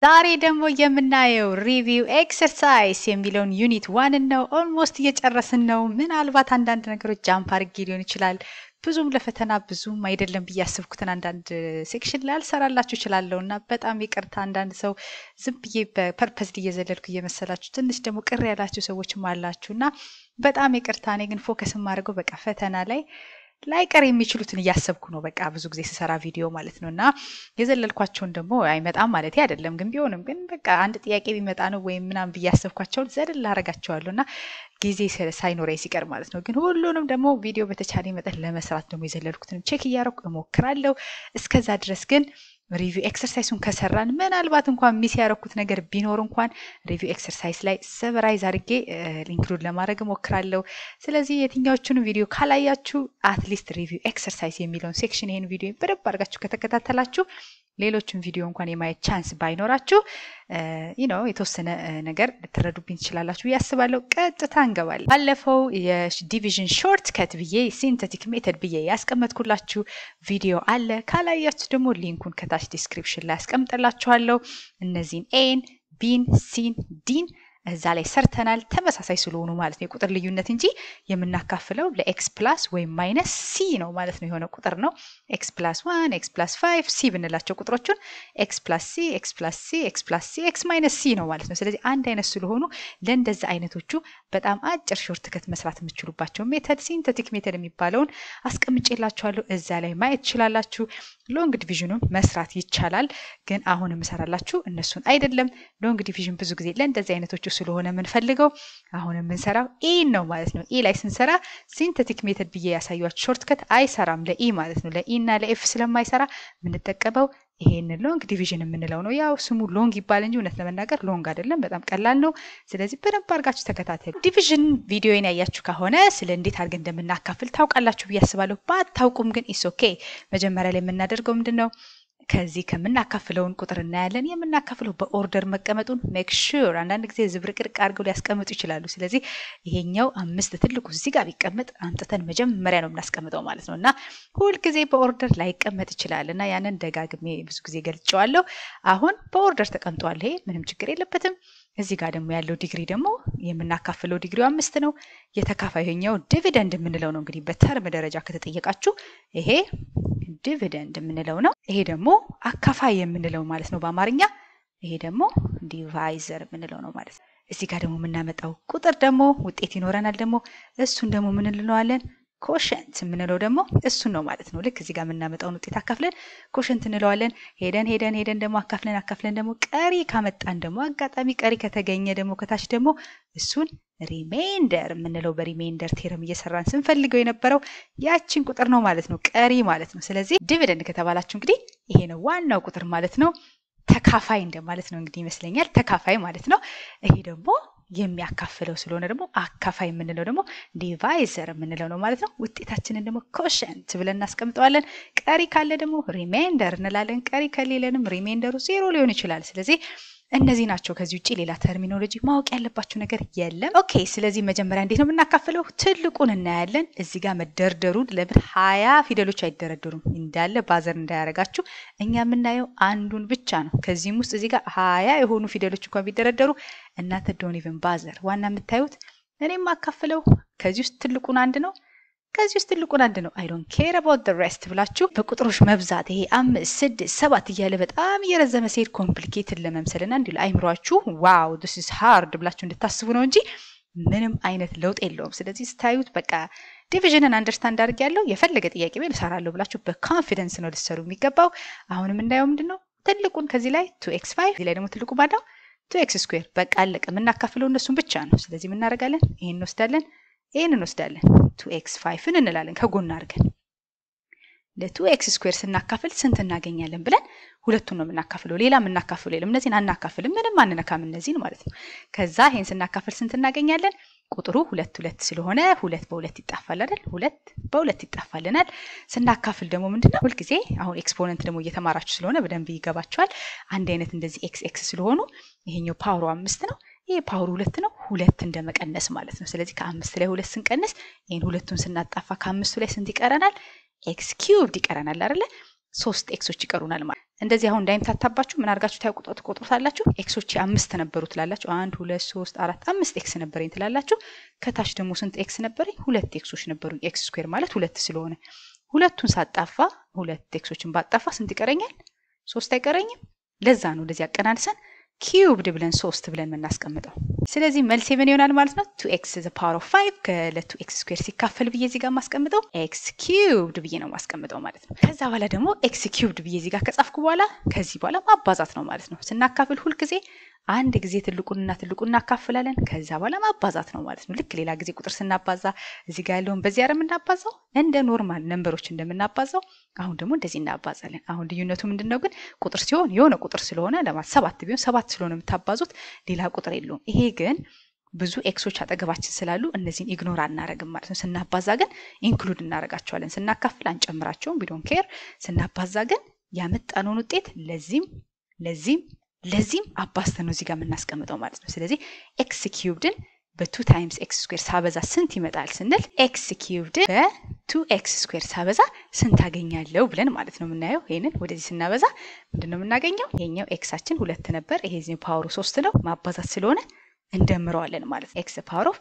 ዛሬ ደግሞ የምናየው ሪቪው ኤክሰርሳይዝ የሚለውን ዩኒት 1 ነው። ኦልሞስት እየጨረስን ነው። ምናልባት አንዳንድ ነገሮች ጃምፕ አድርጌ ሊሆን ይችላል። ብዙም ለፈተና ብዙም አይደለም ብዬ ያስብኩትን አንዳንድ ሴክሽን ላይ አልሰራላችሁ እችላለሁ እና በጣም ይቅርታ። አንዳንድ ሰው ዝም ብዬ በፐርፐዝ እየዘለልኩ እየመሰላችሁ ትንሽ ደግሞ ቅር ያላችሁ ሰዎችም አላችሁ እና በጣም ይቅርታ። እኔ ግን ፎከስ የማደርገው በቃ ፈተና ላይ ላይቀር የሚችሉትን እያሰብኩ ነው። በቃ ብዙ ጊዜ ስሰራ ቪዲዮ ማለት ነውና የዘለልኳቸውን ደግሞ አይመጣም ማለት አይደለም፣ ግን ቢሆንም ግን በቃ አንድ ጥያቄ ቢመጣ ነው ወይም ምናምን ብያሰብኳቸውን ዘደል አረጋቸዋለሁና ጊዜ ሳይኖረኝ ሲቀር ማለት ነው። ግን ሁሉንም ደግሞ ቪዲዮ በተቻለ መጠን ለመስራት ደግሞ የዘለልኩትን ቼክ እያደረኩ እሞክራለሁ። እስከዛ ድረስ ግን ሪቪው ኤክሰርሳይሱን ከሰራን ምናልባት እንኳን ሚስ ያደረኩት ነገር ቢኖር እንኳን ሪቪው ኤክሰርሳይዝ ላይ ሰበራይዝ አድርጌ ኢንክሉድ ለማድረግ እሞክራለሁ። ስለዚህ የትኛዎቹን ቪዲዮ ካላያችሁ አትሊስት ሪቪው ኤክሰርሳይዝ የሚለውን ሴክሽን ይሄን ቪዲዮ በደንብ አድርጋችሁ ከተከታተላችሁ ሌሎችን ቪዲዮ እንኳን የማየት ቻንስ ባይኖራችሁ የተወሰነ ነገር ልትረዱብኝ ትችላላችሁ ያስባለሁ። ቀጥታ እንገባለን። ባለፈው የዲቪዥን ሾርት ከት ብዬ ሲንተቲክ ሜተድ ብዬ ያስቀመጥኩላችሁ ቪዲዮ አለ። ካላያችሁ ደግሞ ሊንኩን ከታች ዲስክሪፕሽን ላይ አስቀምጥላችኋለሁ። እነዚህን ኤን፣ ቢን፣ ሲን፣ ዲን እዛ ላይ ሰርተናል። ተመሳሳይ ስለሆኑ ማለት ነው የቁጥር ልዩነት እንጂ የምናካፍለው ለኤክስ ፕላስ ወይም ማይነስ ሲ ነው ማለት ነው። የሆነ ቁጥር ነው ኤክስ ፕላስ 1 ኤክስ ፕላስ 5 ሲ ብንላቸው ቁጥሮቹን ኤክስ ፕላስ ሲ ኤክስ ፕላስ ሲ ኤክስ ፕላስ ሲ ኤክስ ማይነስ ሲ ነው ማለት ነው። ስለዚህ አንድ አይነት ስለሆኑ ለእንደዛ አይነቶቹ በጣም አጭር ሾርት ከት መስራት የምትችሉባቸው ሜተድ ሲንተቲክ ሜተድ የሚባለውን አስቀምጬላችኋለሁ። እዛ ላይ ማየት ትችላላችሁ። ሎንግ ዲቪዥኑን መስራት ይቻላል፣ ግን አሁን የምሰራላችሁ እነሱን አይደለም። ሎንግ ዲቪዥን ብዙ ጊዜ ለእንደዚህ አይነቶቹ ስለሆነ የምንፈልገው አሁን የምንሰራው ኢ ነው ማለት ነው። ኢ ላይ ስንሰራ ሲንተቲክ ሜተድ ብዬ ያሳያችሁ ሾርት ከት አይሰራም ለኢ ማለት ነው። ለኢ እና ለኤፍ ስለማይሰራ የምንጠቀመው ይሄንን ሎንግ ዲቪዥን የምንለው ነው። ያው ስሙ ሎንግ ይባል እንጂ እውነት ለመናገር ሎንግ አይደለም፣ በጣም ቀላል ነው። ስለዚህ በደንብ አድርጋችሁ ተከታተሉ። ዲቪዥን ቪዲዮን ያያችሁ ከሆነ ስለ እንዴት አድርገን እንደምናካፍል ታውቃላችሁ ብዬ አስባለሁ። ባታውቁም ግን ኢስ ኦኬ። መጀመሪያ ላይ የምናደርገው ምንድነው? ከዚህ ከምናካፍለውን ቁጥር እናያለን። የምናካፍለው በኦርደር መቀመጡን ሜክ ሹር። አንዳንድ ጊዜ ዝብርቅርቅ አድርገው ሊያስቀምጡ ይችላሉ። ስለዚህ ይሄኛው 5 ትልቁ እዚህ ጋር ቢቀመጥ አምጥተን መጀመሪያ ነው የምናስቀምጠው ማለት ነው። እና ሁል ጊዜ በኦርደር ላይቀመጥ ይችላል እና ያንን ደጋግሜ ብዙ ጊዜ ገልጬዋለሁ። አሁን በኦርደር ተቀምጧል። ይሄ ምንም ችግር የለበትም። እዚህ ጋር ደግሞ ያለው ዲግሪ ደግሞ የምናካፍለው ዲግሪው 5 ነው። የተካፋይኛው ዲቪደንድ የምንለው ነው። እንግዲህ በተርም ደረጃ ከተጠየቃችሁ ይሄ ዲቪደንድ የምንለው ነው። ይሄ ደግሞ አካፋይ የምንለው ማለት ነው በአማርኛ። ይሄ ደግሞ ዲቫይዘር የምንለው ነው ማለት ነው። እዚህ ጋር ደግሞ የምናመጣው ቁጥር ደግሞ ውጤት ይኖረናል። ደግሞ እሱን ደግሞ ምን እንለዋለን? ኮሸንት የምንለው ደግሞ እሱን ነው ማለት ነው። ልክ እዚህ ጋር የምናመጣውን ውጤት አካፍለን ኮሸንት እንለዋለን። ሄደን ደግሞ አካፍለን ደግሞ ቀሪ ካመጣን ደግሞ አጋጣሚ ቀሪ ከተገኘ ደግሞ ከታች ደግሞ እሱን ሪሜይንደር የምንለው በሪሜይንደር ቴረም እየሰራን ስንፈልገው የነበረው ያችን ቁጥር ነው ማለት ነው፣ ቀሪ ማለት ነው። ስለዚህ ዲቪደንድ ከተባላችሁ እንግዲህ ይሄ ነው ዋናው ቁጥር ማለት ነው። ተካፋይ እንደማለት ነው እንግዲህ ይመስለኛል፣ ተካፋይ ማለት ነው። ይሄ ደግሞ የሚያካፍለው ስለሆነ ደግሞ አካፋይ የምንለው ደግሞ ዲቫይዘር የምንለው ነው ማለት ነው። ውጤታችንን ደግሞ ኮሸንት ብለን እናስቀምጠዋለን። ቀሪ ካለ ደግሞ ሪሜይንደር እንላለን። ቀሪ ከሌለንም ሪሜይንደሩ 0 ሊሆን ይችላል። ስለዚህ እነዚህ ናቸው። ከዚህ ውጪ ሌላ ተርሚኖሎጂ ማወቅ ያለባችሁ ነገር የለም። ኦኬ። ስለዚህ መጀመሪያ እንዴት ነው የምናካፍለው? ትልቁን እናያለን። እዚህ ጋር መደርደሩን ለምን 20 ፊደሎች አይደረደሩም? እንዳለ ባዘር እንዳያረጋችሁ እኛ የምናየው አንዱን ብቻ ነው። ከዚህም ውስጥ እዚህ ጋር 20 የሆኑ ፊደሎች እንኳን ቢደረደሩ እናንተ ዶንት ኢቭን ባዘር። ዋና የምታዩት እኔም ማካፍለው ከዚህ ውስጥ ትልቁን አንድ ነው፣ ከዚህ ውስጥ ትልቁን አንድ ነው። አይ ዶንት ኬር አባውት ዘ ሬስት ብላችሁ በቁጥሮች መብዛት ይሄ 5 6 7 እያለ በጣም እየረዘመ ሲሄድ ኮምፕሊኬትድ ለመምሰልና እንዲሁ አይምሯችሁ ዋው ዲስ ኢዝ ሃርድ ብላችሁ እንድታስቡ ነው እንጂ ምንም አይነት ለውጥ የለውም። ስለዚህ ስታዩት በቃ ዲቪዥንን አንደርስታንድ አድርጌያለሁ፣ የፈለገ ጥያቄ ቢል እሰራለሁ ብላችሁ በኮንፊደንስ ነው ልትሰሩ የሚገባው። አሁን የምናየው ምንድነው? ትልቁን ከዚህ ላይ 2x5 እዚህ ላይ ደግሞ ትልቁ ባዳው 2x ስኩዌር። በቃ አለቀ። የምናካፍለው እነሱን ብቻ ነው። ስለዚህ ምን እናደርጋለን? ይሄን እንወስዳለን፣ ይሄን እንወስዳለን፣ 2x5 እንላለን ከጎን አድርገን። ለ2x ስኩዌር ስናካፍል ስንት እናገኛለን ብለን ሁለቱን ነው የምናካፍለው። ሌላ የምናካፍለው የለም። እነዚህን አናካፍልም፣ ምንም አንነካም እነዚህን ማለት ነው። ከዛ ይሄን ስናካፍል ስንት እናገኛለን? ቁጥሩ 2 ስለሆነ 2 በ2 ይጣፋል አይደል? 2 በ2 ይጣፋልናል። ስናካፍል ደግሞ ምንድነው? ሁል ጊዜ አሁን ኤክስፖነንት ደግሞ እየተማራችሁ ስለሆነ በደንብ ይገባችኋል። አንድ አይነት እንደዚህ ኤክስ ስለሆኑ ይሄኛው ፓወሩ 5 ነው፣ ይሄ ፓወሩ 2 ነው። 2 እንደመቀነስ ማለት ነው። ስለዚህ ከ5 ላይ 2 ስንቀንስ ይሄን ሁለቱን ስናጣፋ ከ5 ላይ ስንት ይቀረናል? ኤክስ ኪዩብድ ይቀረናል አይደል? 3 ኤክሶች ይቀሩናል ማለት እንደዚህ አሁን እንዳይምታታባችሁ ምን አድርጋችሁ ታቆጥሩታላችሁ? ኤክሶች 5 ነበሩ ትላላችሁ። 1 2 3 4 5 ኤክስ ነበረኝ ትላላችሁ። ከታች ደግሞ ስንት ኤክስ ነበረኝ? 2 ኤክሶች ነበሩኝ። ኤክስ ስኩዌር ማለት 2 ስለሆነ ሁለቱን ሳጣፋ 2 ኤክሶችን ባጣፋ ስንት ይቀረኛል? 3 አይቀረኝም? ለዛ ነው እንደዚህ አቀናንሰን ኪዩብድ ብለን 3 ብለን እናስቀምጠው። ስለዚህ መልሴ ምን ይሆናል ማለት ነው? 2x to the power of 5 ከ2x ስኩዌር ሲካፈል ብዬ እዚህ ጋር ማስቀምጠው x ኪዩብድ ብዬ ነው ማስቀምጠው ማለት ነው። ከዛ በኋላ ደግሞ x ኪዩብድ ብዬ እዚህ ጋር ከጻፍኩ በኋላ ከዚህ በኋላ ማባዛት ነው ማለት ነው። ስናካፍል ሁል ጊዜ አንድ ጊዜ ትልቁንና ትልቁን እናካፍላለን። ከዛ በኋላ ማባዛት ነው ማለት ነው። ልክ ሌላ ጊዜ ቁጥር ስናባዛ እዚህ ጋር ያለውን በዚህ አረም እናባዛው እንደ ኖርማል ነምበሮች እንደምናባዛው አሁን ደግሞ እንደዚህ እናባዛለን። አሁን ልዩነቱ ምንድነው ግን ቁጥር ሲሆን የሆነ ቁጥር ስለሆነ ለማለት 7 ቢሆን 7 ስለሆነ የምታባዙት ሌላ ቁጥር የለውም። ይሄ ግን ብዙ ኤክሶች አጠገባችን ስላሉ እነዚህን ኢግኖር አናረግም ማለት ነው። ስናባዛ ግን ኢንክሉድ እናረጋቸዋለን። ስናካፍል አንጨምራቸውም። ዊ ዶንት ኬር። ስናባዛ ግን ያመጣነውን ውጤት ለዚህም አባዝተን ነው እዚህ ጋር የምናስቀምጠው ማለት ነው። ስለዚህ ኤክስ ኪዩብድን በ2 ታይምስ ኤክስ ስኩዌር ሳበዛ ስንት ይመጣል ስንል ኤክስ ኪዩብድን በ2 ኤክስ ስኩዌር ሳበዛ ስንት አገኛለሁ ብለን ማለት ነው የምናየው። ይሄንን ወደዚህ ስናበዛ ምንድነው የምናገኘው? ይሄኛው ኤክሳችን 2 ነበር። ይሄኛው ፓወሩ 3 ነው። ማባዛት ስለሆነ እንደምረዋለን ማለት ነው። ኤክስ ፓወር ኦፍ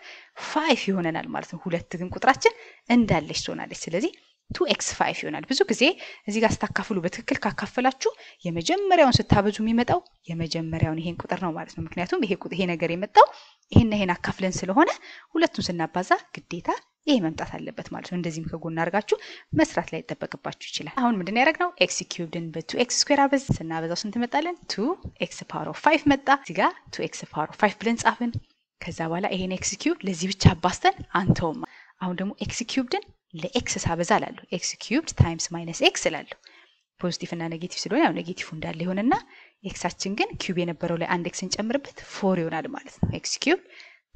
5 ይሆነናል ማለት ነው። 2 ግን ቁጥራችን እንዳለች ትሆናለች። ስለዚህ 2x5 ይሆናል። ብዙ ጊዜ እዚህ ጋር ስታካፍሉ በትክክል ካካፈላችሁ የመጀመሪያውን ስታበዙ የሚመጣው የመጀመሪያውን ይሄን ቁጥር ነው ማለት ነው። ምክንያቱም ይሄ ነገር የመጣው ይሄን አካፍለን ስለሆነ ሁለቱን ስናባዛ ግዴታ ይሄ መምጣት አለበት ማለት ነው። እንደዚህም ከጎን አድርጋችሁ መስራት ላይ ተጠበቅባችሁ ይችላል። አሁን ምንድነው ያደረግነው? x ኪዩብድን በ2x ስኩዌር አበዝ ስናበዛው ስንት መጣለን? 2x ፓወር ኦፍ 5 መጣ። እዚህ ጋር 2x ፓወር ኦፍ 5 ብለን ጻፍን። ከዛ በኋላ ይሄን x ኪዩብ ለዚህ ብቻ አባዝተን አንተውም። አሁን ደግሞ x ኪዩብድን ለኤክስ ሳበዛ ላለው ኤክስ ኪዩብድ ታይምስ ማይነስ ኤክስ ላለው ፖዚቲቭ እና ኔጌቲቭ ስለሆነ ያው ኔጌቲቭ እንዳለ ይሆንና ኤክሳችን ግን ኪዩብ የነበረው ላይ አንድ ኤክስ እንጨምርበት 4 ይሆናል ማለት ነው። ኤክስ ኪዩብ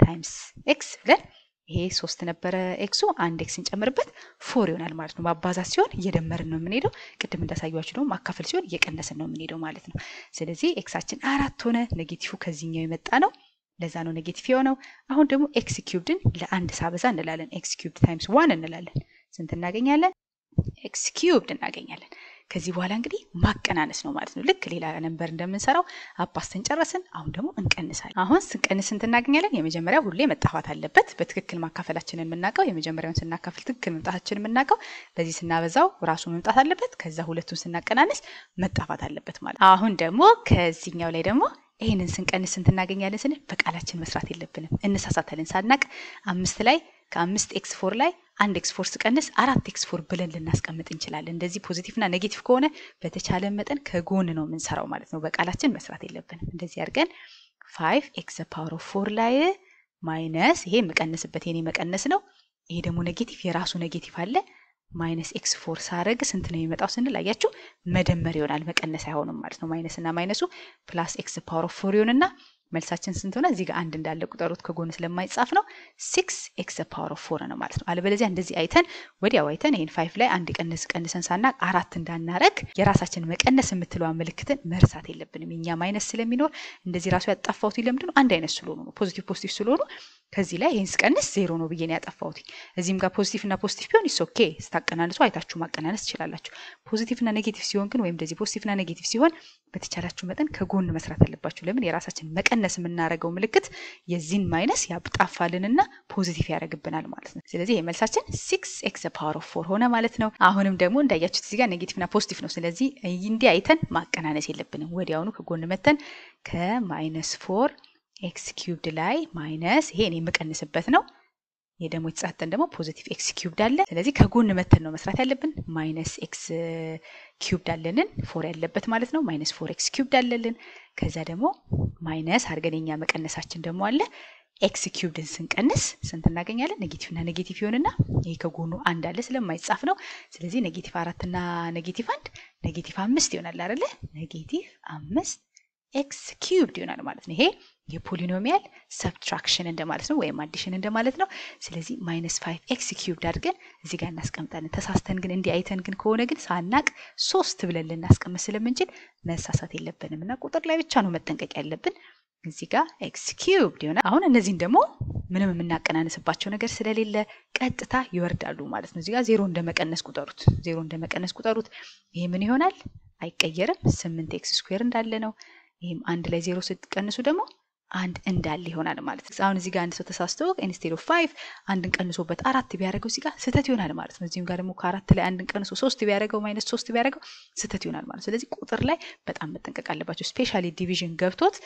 ታይምስ ኤክስ ብለን ይሄ 3 ነበረ ኤክሱ አንድ ኤክስ እንጨምርበት 4 ይሆናል ማለት ነው። ማባዛት ሲሆን እየደመርን ነው የምንሄደው። ቅድም እንዳሳያችሁ ደግሞ ማካፈል ሲሆን እየቀነስን ነው የምንሄደው ማለት ነው። ስለዚህ ኤክሳችን 4 ሆነ። ኔጌቲቭ ከዚህኛው የመጣ ነው። ለዛ ነው ኔጌቲቭ የሆነው። አሁን ደግሞ ኤክስ ኪዩብድን ለአንድ ሳበዛ እንላለን። ኤክስ ኪዩብድ ታይምስ 1 እንላለን። ስንት እናገኛለን? ኤክስ ኪዩብድ እናገኛለን። ከዚህ በኋላ እንግዲህ ማቀናነስ ነው ማለት ነው። ልክ ሌላ ነምበር እንደምንሰራው አባዝተን ጨረስን። አሁን ደግሞ እንቀንሳለን። አሁን ስንቀንስ ስንት እናገኛለን? የመጀመሪያው ሁሌ መጣፋት አለበት። በትክክል ማካፈላችንን የምናውቀው የመጀመሪያውን ስናካፍል ትክክል መምጣታችንን የምናውቀው በዚህ ስናበዛው ራሱ መምጣት አለበት። ከዛ ሁለቱን ስናቀናንስ መጣፋት አለበት ማለት። አሁን ደግሞ ከዚህኛው ላይ ደግሞ ይሄንን ስንቀንስ ስንት እናገኛለን ስንል በቃላችን መስራት የለብንም። እንሳሳታለን ሳናቅ 5 ላይ ከ5 x4 ላይ 1 x4 ስቀንስ 4 x4 ብለን ልናስቀምጥ እንችላለን። እንደዚህ ፖዚቲቭ እና ኔጌቲቭ ከሆነ በተቻለ መጠን ከጎን ነው የምንሰራው ማለት ነው። በቃላችን መስራት የለብንም። እንደዚህ አድርገን 5x ፓወር ኦፍ 4 ላይ ማይነስ ይሄ መቀነስበት የኔ መቀነስ ነው። ይሄ ደግሞ ኔጌቲቭ የራሱ ኔጌቲቭ አለ ማይነስ x4 ሳረግ ስንት ነው የሚመጣው ስንል አያችሁ መደመር ይሆናል መቀነስ አይሆንም ማለት ነው። ማይነስ እና ማይነሱ ፕላስ x ፓወር ኦፍ 4 ይሆንና መልሳችን ስንት ሆነ? እዚህ ጋር አንድ እንዳለ ቁጥሩት ከጎን ስለማይጻፍ ነው 6x ፓወር ኦፍ 4 ነው ማለት ነው። አለበለዚያ እንደዚህ አይተን ወዲያው አይተን ይሄን 5 ላይ አንድ ቀንሰን ሳናቅ 4 እንዳናረግ የራሳችን መቀነስ የምትለው ምልክትን መርሳት የለብንም። እኛ ማይነስ ስለሚኖር እንደዚህ ራሱ ያጣፋውት ለምንድን ነው? አንድ አይነት ስለሆኑ ነው። ፖዚቲቭ ስለሆኑ ከዚህ ላይ ይሄን ስቀንስ 0 ነው ብዬ ነው ያጠፋውት። እዚህም ጋር ፖዚቲቭ እና ፖዚቲቭ ቢሆን ኢስ ኦኬ ስታቀናንሱ አይታችሁ ማቀናነስ ትችላላችሁ። ፖዚቲቭ እና ኔጌቲቭ ሲሆን ግን ወይም እንደዚህ ፖዚቲቭ እና ኔጌቲቭ ሲሆን በተቻላችሁ መጠን ከጎን መስራት አለባችሁ። ለምን? የራሳችን መቀነስ የምናረገው ምልክት የዚህን ማይነስ ያጣፋልንና ፖዚቲቭ ያደርግብናል ማለት ነው። ስለዚህ የመልሳችን 6x ፓወር ኦፍ 4 ሆነ ማለት ነው። አሁንም ደግሞ እንዳያችሁት እዚህ ጋር ኔጌቲቭ እና ፖዚቲቭ ነው። ስለዚህ እንዲህ አይተን ማቀናነስ የለብንም። ወዲያውኑ ከጎን መተን ከማይነስ 4 x ኪዩብድ ላይ ማይነስ ይሄ እኔ የምቀንስበት ነው። ይሄ ደግሞ የተጻፈን ደግሞ ፖዚቲቭ x ኪዩብድ አለ። ስለዚህ ከጎን መተን ነው መስራት ያለብን። ማይነስ x ኪዩብድ አለንን 4 ያለበት ማለት ነው። ማይነስ 4x ኪዩብድ አለልን። ከዛ ደግሞ ማይነስ አድርገን የኛ መቀነሳችን ደግሞ አለ። x ኪዩብድን ስንቀንስ ስንት እናገኛለን? ኔጌቲቭ እና ኔጌቲቭ ይሆንና ይሄ ከጎኑ አንድ አለ ስለማይጻፍ ነው። ስለዚህ ኔጌቲቭ 4 እና ኔጌቲቭ 1 ኔጌቲቭ 5 ይሆናል አይደለ? ኔጌቲቭ 5 x ኪዩብድ ይሆናል ማለት ነው። ይሄ የፖሊኖሚያል ሰብትራክሽን እንደማለት ነው ወይም አዲሽን እንደማለት ነው። ስለዚህ ማይነስ 5x ኪዩብድ አድርገን እዚህ ጋር እናስቀምጣለን። ተሳስተን ግን እንዲህ አይተን ግን ከሆነ ግን ሳናቅ 3 ብለን ልናስቀምጥ ስለምንችል መሳሳት የለብንም እና ቁጥር ላይ ብቻ ነው መጠንቀቅ ያለብን። እዚህ ጋር x cubed ይሆናል። አሁን እነዚህን ደግሞ ምንም የምናቀናንስባቸው ነገር ስለሌለ ቀጥታ ይወርዳሉ ማለት ነው። እዚህ ጋር 0 እንደመቀነስ ቁጠሩት። ይሄ ምን ይሆናል? አይቀየርም። 8x² እንዳለ ነው። ይሄም አንድ ላይ 0 ስትቀንሱ ደግሞ አንድ እንዳለ ይሆናል ማለት ነው። አሁን እዚህ ጋር አንድ ሰው ተሳስቶ instead of 5 አንድን ቀንሶበት 4 ቢያደርገው እዚህ ጋር ስህተት ይሆናል ማለት ነው። እዚህም ጋር ደግሞ ከ4 ላይ አንድን ቀንሶ 3 ቢያደርገው -3 ቢያደርገው ስህተት ይሆናል ማለት ነው። ስለዚህ ቁጥር ላይ በጣም መጠንቀቅ አለባችሁ። ስፔሻሊ ዲቪዥን ገብቶት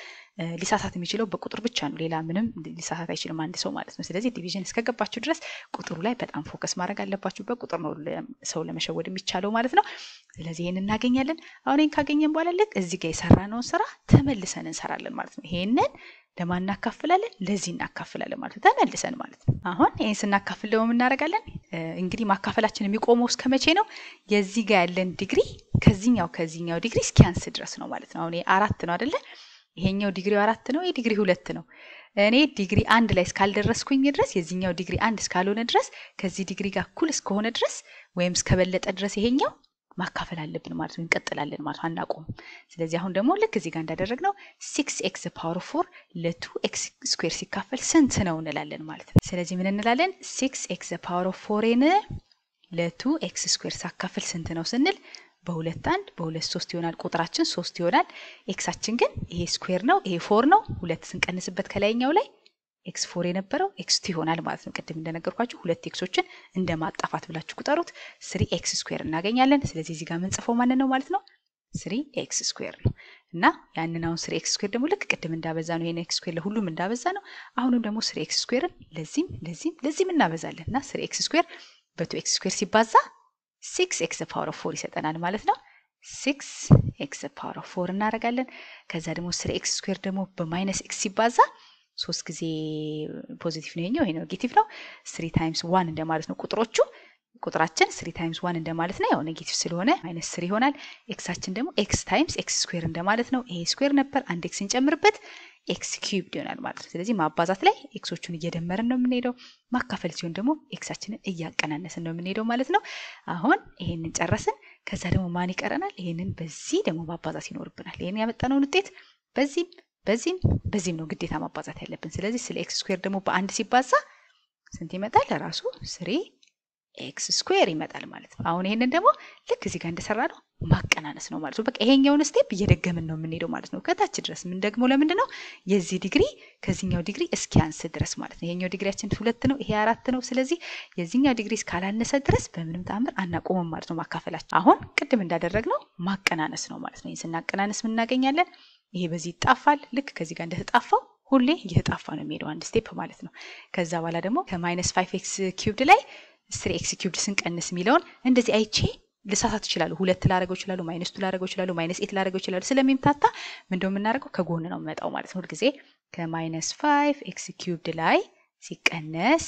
ሊሳሳት የሚችለው በቁጥር ብቻ ነው። ሌላ ምንም ሊሳሳት አይችልም አንድ ሰው ማለት ነው። ስለዚህ ዲቪዥን እስከገባችሁ ድረስ ቁጥሩ ላይ በጣም ፎከስ ማድረግ አለባችሁ። በቁጥር ነው ሰው ለመሸወድ የሚቻለው ማለት ነው። ስለዚህ ይሄን እናገኛለን። አሁን ይሄን ካገኘን በኋላ ልክ እዚህ ጋር የሰራነውን ስራ ተመልሰን እንሰራለን ማለት ነው። ይሄንን ለማን እናካፍላለን? ለዚህ እናካፍላለን ማለት ነው። ተመልሰን ማለት ነው። አሁን ይሄን ስናካፍል ደግሞ ምን እናደርጋለን? እንግዲህ ማካፈላችን የሚቆመው እስከ መቼ ነው? የዚህ ጋር ያለን ዲግሪ ከዚህኛው ዲግሪ እስኪያንስ ድረስ ነው ማለት ነው። አሁን ይሄ 4 ነው አይደለ? ይሄኛው ዲግሪው 4 ነው፣ ይሄ ዲግሪ 2 ነው። እኔ ዲግሪ 1 ላይ እስካልደረስኩኝ ድረስ የዚህኛው ዲግሪ 1 እስካልሆነ ድረስ ከዚህ ዲግሪ ጋር እኩል እስከሆነ ድረስ ወይም እስከበለጠ ድረስ ይሄኛው ማካፈል አለብን ማለት ነው። እንቀጥላለን ማለት ነው። አናቆም። ስለዚህ አሁን ደግሞ ልክ እዚህ ጋር እንዳደረግነው 6x power 4 ለ2x² ሲካፈል ስንት ነው እንላለን ማለት ነው። ስለዚህ ምን እንላለን? 6x power 4ን ለ2x² ሳካፍል ስንት ነው ስንል በ2 3 ይሆናል። ቁጥራችን 3 ይሆናል። ኤክሳችን ግን ይሄ ስኩዌር ነው፣ ይሄ 4 ነው። 2 ስንቀንስበት ከላይኛው ላይ x4 የነበረው x2 ይሆናል ማለት ነው። ቅድም እንደነገርኳችሁ ሁለት ኤክሶችን እንደማጣፋት ብላችሁ ቁጠሩት 3x² እናገኛለን። ስለዚህ እዚህ ጋር ምንጽፈው ማን ነው ማለት ነው? 3x² ነው። እና ያንን አሁን 3x² ደግሞ ልክ ቅድም እንዳበዛ ነው ይሄን x² ለሁሉም እንዳበዛ ነው። አሁንም ደግሞ 3x²ን ለዚህም እናበዛለን እና 3x² በ2x² ሲባዛ 6x power 4 ይሰጠናል ማለት ነው። 6x power 4 እናደርጋለን። ከዛ ደግሞ 3x² ደግሞ በ-x ሲባዛ 3 ጊዜ ፖዚቲቭ ነው ይሄኛው፣ ይሄ ኔጌቲቭ ነው። 3 ታይምስ 1 እንደማለት ነው ቁጥራችን 3 ታይምስ 1 እንደማለት ነው። ያው ኔጌቲቭ ስለሆነ -3 ይሆናል። ኤክሳችን ደግሞ x ታይምስ x² እንደማለት ነው። ይሄ ስኩዌር ነበር፣ አንድ ኤክስ እንጨምርበት x ኪዩብድ ይሆናል ማለት ነው። ስለዚህ ማባዛት ላይ ኤክሶቹን እየደመርን ነው የምንሄደው፣ ማካፈል ሲሆን ደግሞ ኤክሳችንን እያቀናነስን ነው የምንሄደው ማለት ነው። አሁን ይሄንን ጨረስን። ከዛ ደግሞ ማን ይቀረናል? ይሄንን በዚህ ደግሞ ማባዛት ይኖርብናል። ይሄን ያመጣነውን ውጤት በዚህም ነው ግዴታ ማባዛት ያለብን። ስለዚህ ስለ x² ደግሞ በአንድ ሲባዛ ስንት ይመጣል? ለራሱ 3x² ይመጣል ማለት ነው። አሁን ይሄንን ደግሞ ልክ እዚህ ጋር እንደሰራ ነው ማቀናነስ ነው ማለት ነው። በቃ ይሄኛውን ስቴፕ እየደገምን ነው የምንሄደው ማለት ነው። ከታች ድረስ ምን ደግሞ ለምንድን ነው? የዚህ ዲግሪ ከዚህኛው ዲግሪ እስኪያንስ ድረስ ማለት ነው። ይሄኛው ዲግሪያችን 2 ነው፣ ይሄ 4 ነው። ስለዚህ የዚህኛው ዲግሪ እስካላነሰ ድረስ በምንም ተአምር አናቆምም ማለት ነው ማካፈላችን። አሁን ቅድም እንዳደረግነው ማቀናነስ ነው ማለት ነው። ይሄን ስናቀናነስ ምን እናገኛለን? ይሄ በዚህ ይጣፋል። ልክ ከዚህ ጋር እንደተጣፋው ሁሌ እየተጣፋ ነው የሚሄደው አንድ ስቴፕ ማለት ነው። ከዛ በኋላ ደግሞ ከ-5x³ ላይ 3x³ ስንቀንስ የሚለውን እንደዚህ አይቼ ልሳሳት ይችላል። 2 ላደርገው ይችላል፣ -2 ላደርገው ይችላል፣ -8 ላደርገው ይችላል። ስለሚምታታ ምንድነው የምናደርገው? ከጎን ነው የምመጣው ማለት ነው። ሁልጊዜ ከ-5x³ ላይ ሲቀነስ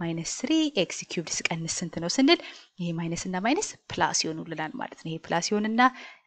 -3x³ ስቀንስ ስንት ነው ስንል ይሄ ማይነስ እና ማይነስ ፕላስ ይሆኑልናል ማለት ነው። ይሄ ፕላስ ይሆንና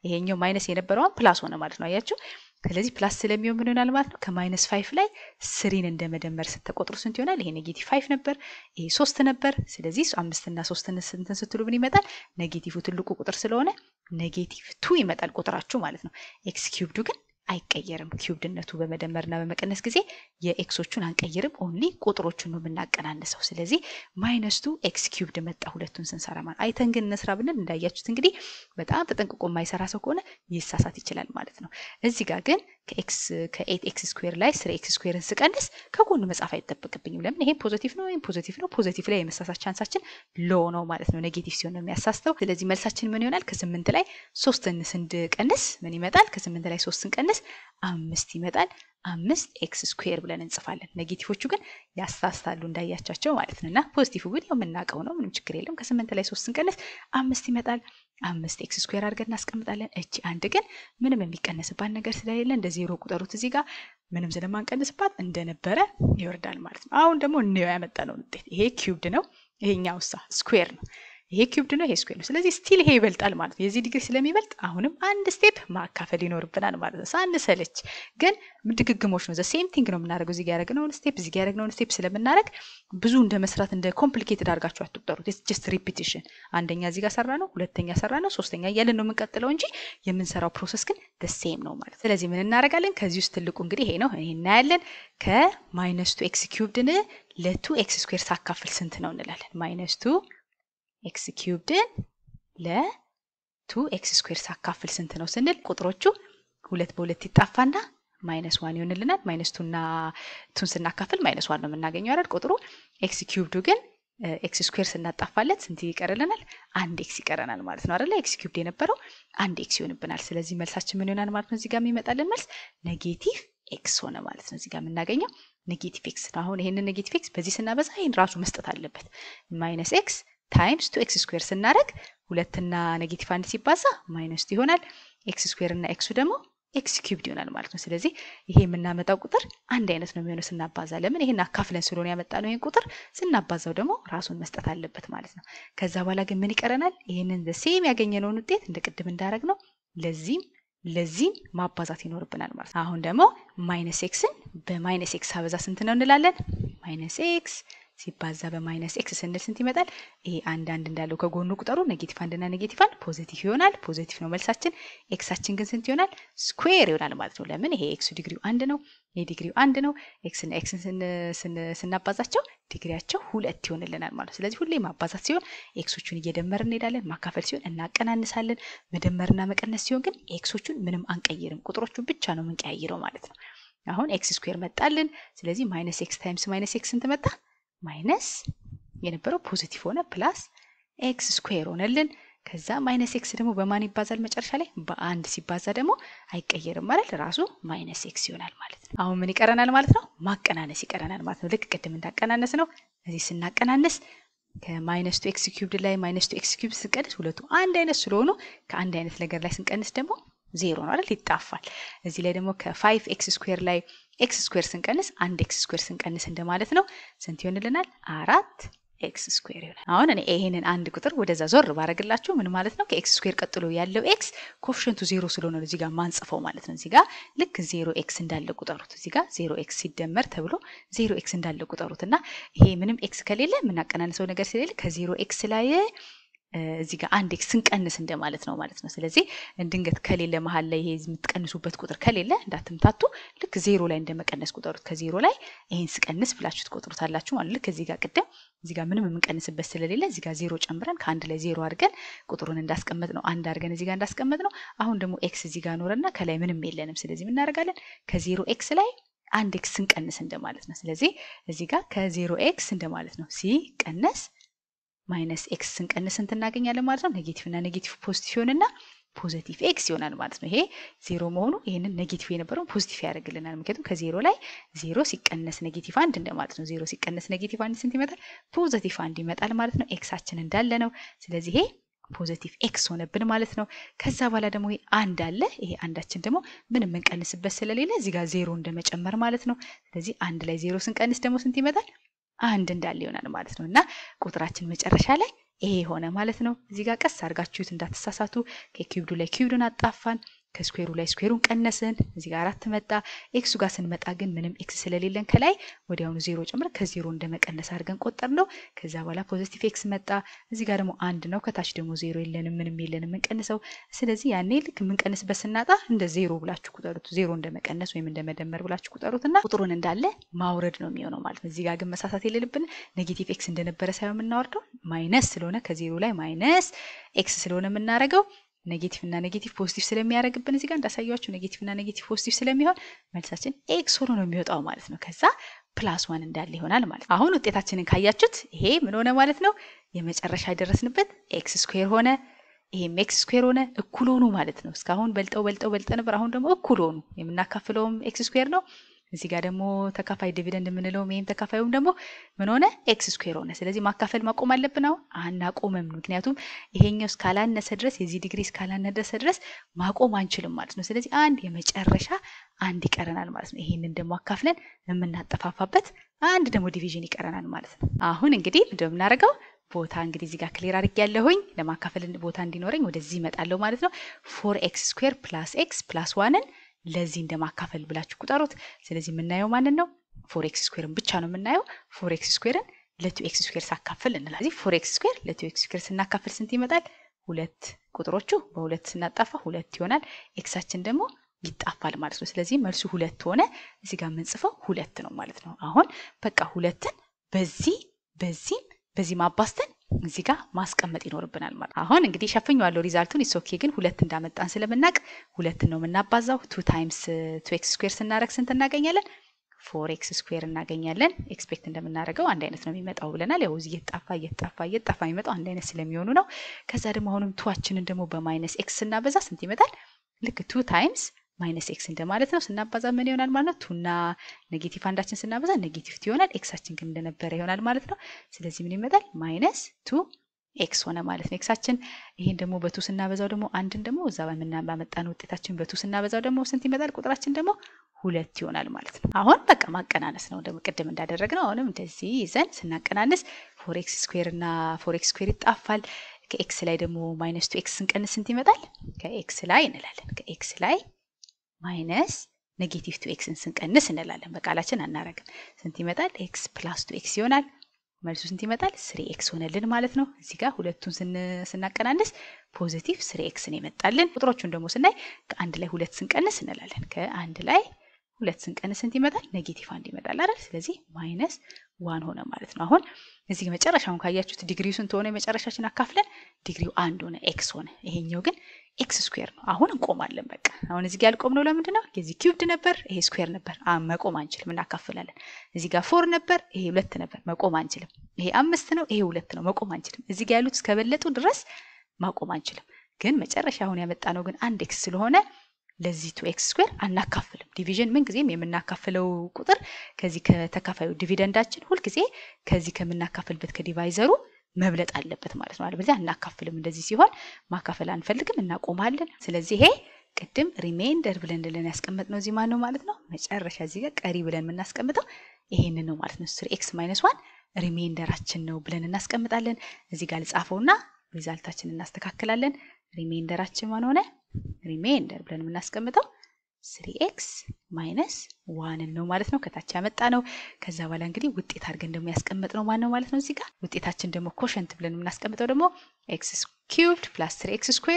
ይሄኛው ማይነስ የነበረውን ፕላስ ሆነ ማለት ነው። አያችሁ? ስለዚህ ፕላስ ስለሚሆን ምን ይሆናል ማለት ነው? ከ-5 ላይ 3ን እንደመደመር ስትቆጥሩ ስንት ይሆናል? ይሄ -5 ነበር፣ ይሄ 3 ነበር። ስለዚህ 5 እና 3ን ስንትን ስትሉ ምን ይመጣል? ኔጌቲቭ ትልቁ ቁጥር ስለሆነ -2 ይመጣል ቁጥራችሁ ማለት ነው። x³ ግን አይቀየርም። ኪዩብድነቱ በመደመርና በመቀነስ ጊዜ የኤክሶቹን አንቀይርም፣ ኦንሊ ቁጥሮቹን ነው የምናቀናንሰው። ስለዚህ -2x³ መጣ ሁለቱን ስንሰራ ማለት አይተን ግን እንስራ ብንል እንዳያችሁት እንግዲህ በጣም ተጠንቅቆ የማይሰራ ሰው ከሆነ ይሳሳት ይችላል ማለት ነው። እዚህ ጋር ግን ከ8x² ላይ 3x² ስቀንስ ከጎኑ መጻፍ አይጠበቅብኝም። ለምን? ይሄ ፖዚቲቭ ነው፣ ይሄ ፖዚቲቭ ነው። ፖዚቲቭ ላይ የመሳሳት ቻንሳችን ሎ ነው ማለት ነው። ኔጌቲቭ ሲሆን ነው የሚያሳስተው። ስለዚህ መልሳችን ምን ይሆናል? ከ8 ላይ 3ን ስንቀንስ ምን ይመጣል? ከ8 ላይ 3 ስንቀንስ 5 ይመጣል። 5x² ብለን እንጽፋለን። ኔጌቲቮቹ ግን ያሳስታሉ እንዳያቻቸው ማለት ነውና ፖዚቲቭ ግን የምናውቀው ነው፣ ምንም ችግር የለም። ከ8 ላይ 3 ስንቀንስ 5 ይመጣል። 5x² አድርገን እናስቀምጣለን። እቺ አንድ ግን ምንም የሚቀነስባት ነገር ስለሌለ እንደ ዜሮ ቁጠሩት። እዚህ ጋር ምንም ስለማንቀንስባት እንደነበረ ይወርዳል ማለት ነው። አሁን ደግሞ እንየው ያመጣነው ውጤት። ይሄ ኪዩብድ ነው፣ ይሄኛው ስኩዌር ነው። ይሄ ኪዩብድ ነው ይሄ ስኩዌር ነው ስለዚህ ስቲል ይሄ ይበልጣል ማለት ነው የዚህ ዲግሪ ስለሚበልጥ አሁንም አንድ ስቴፕ ማካፈል ይኖርብናል ማለት ነው ሳንሰለች ግን ድግግሞች ነው ዘ ሴም ቲንግ ነው የምናደርገው እዚህ ጋር ያደረግነውን ስቴፕ እዚህ ጋር ያደረግነውን ስቴፕ ስለምናደርግ ብዙ እንደ መስራት እንደ ኮምፕሊኬትድ አድርጋችሁ አትቁጠሩት ኢትስ ጀስት ሪፒቲሽን አንደኛ እዚህ ጋር ሰራ ነው ሁለተኛ ሰራ ነው ሶስተኛ እያለን ነው የምንቀጥለው እንጂ የምንሰራው ፕሮሰስ ግን the same ነው ማለት ስለዚህ ምን እናደርጋለን ከዚህ ውስጥ ትልቁ እንግዲህ ይሄ ነው ይሄ እናያለን ከ-2x ኪዩብድን ለ2x ስኩዌር ሳካፍል ስንት ነው እንላለን -2x ኪዩብድን ለ2x ስኩዌር ሳካፍል ስንት ነው ስንል ቁጥሮቹ ሁለት በሁለት ይጣፋና -1 ይሆንልናል -2 እና 2 ስናካፍል -1 ነው የምናገኘው አይደል ቁጥሩ x ኪዩብዱ ግን x ስኩዌር ስናጣፋለት ስንት ይቀርልናል 1x ይቀረናል ማለት ነው አይደል x ኪዩብድ የነበረው 1x ይሆንብናል ስለዚህ መልሳችን ምን ይሆናል ማለት ነው እዚህ ጋር የሚመጣልን መልስ ኔጌቲቭ x ሆነ ማለት ነው እዚህ ጋር የምናገኘው ኔጌቲቭ x ነው አሁን ይሄንን ኔጌቲቭ x በዚህ ስናበዛ ይሄን ራሱ መስጠት አለበት -x ታይምስ 2x ስኩዌር ስናደርግ 2 እና ኔጌቲቭ 1 ሲባዛ -2 ይሆናል x ስኩዌር እና x ደግሞ x ኪዩብድ ይሆናል ማለት ነው ስለዚህ ይሄ የምናመጣው ቁጥር አንድ አይነት ነው የሚሆነው ስናባዛ ለምን ይሄን አካፍለን ስለሆነ ያመጣነው ይሄን ቁጥር ስናባዛው ደግሞ ራሱን መስጠት አለበት ማለት ነው ከዛ በኋላ ግን ምን ይቀረናል ይሄንን the same ያገኘነውን ውጤት እንደቅድም እንዳረግ ነው ለዚህም ማባዛት ይኖርብናል ማለት ነው አሁን ደግሞ -xን በ-x አበዛ ስንት ነው እንላለን -x ሲባዛ በ-x ስንል ስንት ይመጣል ይሄ አንድ እንዳለው ከጎኑ ቁጥሩ ኔጌቲቭ 1 እና ኔጌቲቭ 1 ፖዚቲቭ ይሆናል ፖዚቲቭ ነው መልሳችን xአችን ግን ስንት ይሆናል ስኩዌር ይሆናል ማለት ነው ለምን ይሄ x ዲግሪው 1 ነው ይሄ ዲግሪው 1 ነው x እና x ስናባዛቸው ዲግሪያቸው 2 ይሆንልናል ማለት ስለዚህ ሁሌ ማባዛት ሲሆን xዎቹን እየደመርን እንሄዳለን ማካፈል ሲሆን እናቀናንሳለን መደመርና መቀነስ ሲሆን ግን xዎቹን ምንም አንቀይርም ቁጥሮቹን ብቻ ነው የምንቀያይረው ማለት ነው አሁን x ስኩዌር መጣልን ስለዚህ -x ታይምስ -x ስንት መጣ ማይነስ የነበረው ፖዚቲቭ ሆነ ፕላስ x ስኩዌር ሆነልን ከዛ -x ደግሞ በማን ይባዛል መጨረሻ ላይ በአንድ ሲባዛ ደግሞ አይቀየርም ማለት ራሱ -x ይሆናል ማለት ነው አሁን ምን ይቀረናል ማለት ነው ማቀናነስ ይቀረናል ማለት ነው ልክ ቅድም እንዳቀናነስ ነው እዚህ ስናቀናነስ ከ-2x ኪዩብድ ላይ -2x ኪዩብድ ስንቀንስ ሁለቱ አንድ አይነት ስለሆኑ ከአንድ አይነት ነገር ላይ ስንቀንስ ደግሞ 0 ነው አይደል ይጣፋል እዚህ ላይ ደግሞ ከ5x ስኩዌር ላይ x ስኩዌር ስንቀንስ 1x ስኩዌር ስንቀንስ እንደማለት ነው ስንት ይሆንልናል 4x ስኩዌር ይሆናል አሁን እኔ ይሄንን አንድ ቁጥር ወደዛ ዞር ባረግላችሁ ምን ማለት ነው ከx ስኩዌር ቀጥሎ ያለው x ኮኤፊሺየንቱ 0 ስለሆነ ነው እዚህ ጋር ማንጽፈው ማለት ነው እዚህ ጋር ልክ 0x እንዳለ ቁጠሩት እዚህ ጋር 0x ሲደመር ተብሎ 0x እንዳለ ቁጠሩትና ይሄ ምንም x ከሌለ ምናቀናንሰው ነገር ስለሌለ ከ0x ላይ እዚህ ጋር 1x ስንቀንስ እንደማለት ነው ማለት ነው ስለዚህ እንድንገት ከሌለ መሃል ላይ ይሄ የምትቀንሱበት ቁጥር ከሌለ እንዳትምታቱ ልክ 0 ላይ እንደመቀነስ ቁጠሩት ከ0 ላይ ይሄን ስቀንስ ብላችሁ ትቆጥሩታላችሁ ማለት ልክ እዚህ ጋር ቅድም እዚህ ጋር ምንም የምንቀንስበት ስለሌለ እዚህ ጋር 0 ጨምረን ከአንድ ላይ 0 አድርገን ቁጥሩን እንዳስቀመጥ ነው አንድ አድርገን እዚህ ጋር እንዳስቀመጥ ነው አሁን ደግሞ x እዚህ ጋር ኖርና ከላይ ምንም የለንም ስለዚህ ምን እናደርጋለን ከ0x ላይ 1x ስንቀንስ እንደማለት ነው ስለዚህ እዚህ ጋር ከ0x እንደማለት ነው ሲቀነስ -x ስንቀንስ እንት እናገኛለን ማለት ነው ኔጌቲቭ እና ኔጌቲቭ ፖዚቲቭ ይሆንና ፖዚቲቭ x ይሆናል ማለት ነው ይሄ 0 መሆኑ ይሄንን ኔጌቲቭ የነበረው ፖዚቲቭ ያደርግልናል ምክንያቱም ከ0 ላይ 0 ሲቀነስ ኔጌቲቭ 1 እንደማለት ነው 0 ሲቀነስ ኔጌቲቭ 1 ስንት ይመጣል ፖዚቲቭ 1 ይመጣል ማለት ነው xአችን እንዳለ ነው ስለዚህ ይሄ ፖዚቲቭ x ሆነብን ማለት ነው ከዛ በኋላ ደግሞ ይሄ አንድ አለ ይሄ አንዳችን ደግሞ ምንም እንቀንስበት ስለሌለ እዚህ ጋር 0 እንደመጨመር ማለት ነው ስለዚህ አንድ ላይ 0 ስንቀንስ ደግሞ ስንት ይመጣል አንድ እንዳለ ይሆናል ማለት ነውና ቁጥራችን መጨረሻ ላይ ይሄ ሆነ ማለት ነው እዚህ ጋር ቀስ አድርጋችሁት እንዳትሳሳቱ ከኪዩብዱ ላይ ኪዩብዱን አጣፋን ከስኩዌሩ ላይ ስኩዌሩን ቀነስን እዚህ ጋር 4 መጣ ኤክሱ ጋር ስንመጣ ግን ምንም ኤክስ ስለሌለን ከላይ ወዲያውኑ 0 ጨምረ ከ0 እንደመቀነስ አድርገን ቆጠርነው ከዛ በኋላ ፖዚቲቭ ኤክስ መጣ እዚህ ጋር ደግሞ 1 ነው ከታች ደግሞ 0 የለንም ምንም የለንም እንቀንሰው ስለዚህ ያኔ ልክ ምንቀንስበት ስናጣ እንደ 0 ብላችሁ ቁጠሩት 0 እንደመቀነስ ወይም እንደመደመር ብላችሁ ቁጠሩትና ቁጥሩን እንዳለ ማውረድ ነው የሚሆነው ማለት ነው እዚህ ጋር ግን መሳሳት የሌለብን ኔጌቲቭ ኤክስ እንደነበረ ሳይሆን የምናወርደው ማይነስ ስለሆነ ከ0 ላይ ማይነስ ኤክስ ስለሆነ የምናረገው ኔጌቲቭ እና ኔጌቲቭ ፖዚቲቭ ስለሚያደርግብን እዚህ ጋር እንዳሳያችሁ ኔጌቲቭ እና ኔጌቲቭ ፖዚቲቭ ስለሚሆን መልሳችን ኤክስ ሆኖ ነው የሚወጣው ማለት ነው ከዛ +1 እንዳለ ይሆናል ማለት አሁን ውጤታችንን ካያችሁት ይሄ ምን ሆነ ማለት ነው የመጨረሻ ያደረስንበት ኤክስ ስኩዌር ሆነ ይሄም ኤክስ ስኩዌር ሆነ እኩል ሆኑ ማለት ነው እስካሁን በልጠው ነበር አሁን ደግሞ እኩል ሆኑ የምናካፍለውም ኤክስ ስኩዌር ነው እዚህ ጋር ደግሞ ተካፋይ ዲቪደንድ የምንለው ሜም ተካፋዩም ደግሞ ምን ሆነ ኤክስ ስኩዌር ሆነ ስለዚህ ማካፈል ማቆም አለብን አሁን አናቆምም ምክንያቱም ይሄኛው ስካላነሰ ድረስ የዚህ ዲግሪ ስካላነሰ ድረስ ማቆም አንችልም ማለት ነው ስለዚህ አንድ የመጨረሻ አንድ ይቀረናል ማለት ነው ይሄንን ደግሞ አካፍለን የምናጠፋፋበት አንድ ደግሞ ዲቪዥን ይቀረናል ማለት ነው አሁን እንግዲህ እንደምናደርገው ቦታ እንግዲህ እዚህ ጋር ክሊር አድርጌያለሁኝ ለማካፈል ቦታ እንዲኖረኝ ወደዚህ እመጣለሁ ማለት ነው 4x² + x + 1ን ለዚህ እንደማካፈል ብላችሁ ቁጠሩት ስለዚህ የምናየው ማንን ነው 4x² ብቻ ነው የምናየው 4x² ለ2x² ሳካፈል እንላለን 4x² ለ2x² ስናካፈል ስንት ይመጣል 2 ቁጥሮቹ በ2 ስናጣፋ 2 ይሆናል ኤክሳችን ደግሞ ይጣፋል ማለት ነው ስለዚህ መልሱ 2 ሆነ እዚህ ጋር የምንጽፈው 2 ነው ማለት ነው አሁን በቃ 2ን በዚህ ማባስተን እዚህ ጋር ማስቀመጥ ይኖርብናል ማለት አሁን እንግዲህ ሸፍኛለሁ ሪዛልቱን ኢትስ ኦኬ ግን 2 እንዳመጣን ስለምናቅ 2 ነው የምናባዛው 2 ታይምስ 2x² ስናደርግ ስንት እናገኛለን 4x² እናገኛለን ኤክስፔክት እንደምናደርገው አንድ አይነት ነው የሚመጣው ብለናል ያው እዚህ እየተጣፋ የሚመጣው አንድ አይነት ስለሚሆኑ ነው ከዛ ደግሞ አሁንም 2ችንን ደግሞ በማይነስ x ስናበዛ ስንት ይመጣል ልክ 2 ታይምስ minus x እንደማለት ነው ስናባዛ ምን ይሆናል ማለት ነው 2 እና ኔጌቲቭ አንዳችን ስናባዛ ኔጌቲቭ ይሆናል ኤክሳችን ግን እንደነበረ ይሆናል ማለት ነው ስለዚህ ምን ይመጣል -2x ሆነ ማለት ነው ኤክሳችን ይሄን ደግሞ በ2 ስናበዛው ደግሞ አንድን ደግሞ እዛ ባመጣን ውጤታችን በ2 ስናበዛው ደግሞ ስንት ይመጣል ቁጥራችን ደግሞ 2 ይሆናል ማለት ነው አሁን በቃ ማቀናነስ ነው ደግሞ ቅድም እንዳደረግነው አሁንም እንደዚህ ይዘን ስናቀናነስ 4x² እና 4x² ይጣፋል ከx ላይ ደግሞ -2x ስንቀንስ ስንት ይመጣል ከx ላይ እንላለን ከx ላይ minus negative 2x ስንቀንስ እንላለን በቃላችን አናረግም ስንት ይመጣል x + 2x ይሆናል መልሱ ስንት ይመጣል 3x ሆነልን ማለት ነው እዚህ ጋር ሁለቱን ስናቀናንስ ፖዚቲቭ 3x ነው ይመጣልን ቁጥሮቹን ደግሞ ስናይ ከአንድ ላይ 2 ስንቀንስ እንላለን ከአንድ ላይ 2 ስንቀንስ ስንት ይመጣል ኔጌቲቭ 1 ይመጣል አይደል ስለዚህ -1 ሆነ ማለት ነው አሁን እዚህ መጨረሻውን ካያችሁት ዲግሪው ስንት ሆነ መጨረሻችን አካፍለን ዲግሪው 1 ሆነ x ሆነ ይሄኛው ግን x² ነው አሁን እንቆማለን በቃ አሁን እዚህ ጋር ያልቆምነው ለምንድን ነው የዚህ ኪዩብድ ነበር ይሄ ስኩዌር ነበር መቆም አንችልም እናካፍላለን እዚህ ጋር 4 ነበር ይሄ 2 ነበር መቆም አንችልም ይሄ 5 ነው ይሄ 2 ነው መቆም አንችልም እዚህ ጋር ያሉት እስከበለጡ ድረስ ማቆም አንችልም ግን መጨረሻ አሁን ያመጣነው ግን 1x ስለሆነ ለዚህ 2x² አናካፍልም ዲቪዥን ምን ጊዜም የምናካፍለው ቁጥር ከዚህ ከተካፋዩ ዲቪደንዳችን ሁሉ ጊዜ ከዚህ ከምናካፍልበት ከዲቫይዘሩ መብለጥ አለበት ማለት ነው አለበለዚያ አናካፍልም እንደዚህ ሲሆን ማካፈል አንፈልግም እናቆማለን ስለዚህ ይሄ ቅድም ሪሜይንደር ብለን ያስቀመጥነው እዚህ ማን ነው ማለት ነው መጨረሻ እዚህ ጋር ቀሪ ብለን የምናስቀምጠው ይሄንን ነው ማለት ነው 3x - 1 ሪሜይንደራችን ነው ብለን እናስቀምጣለን እዚህ ጋር ልጻፈውና ሪዛልታችንን እናስተካክላለን ሪሜይንደራችን ማን ሆነ ሪሜይንደር ብለን የምናስቀምጠው 3x - 1 ነው ማለት ነው ከታች ያመጣ ነው ከዛ በኋላ እንግዲህ ውጤት አድርገን ደግሞ ያስቀምጥነው ማን ነው ማለት ነው እዚህ ጋር ውጤታችን ደግሞ ኮሸንት ብለን የምናስቀምጠው ደግሞ x³ + 3x²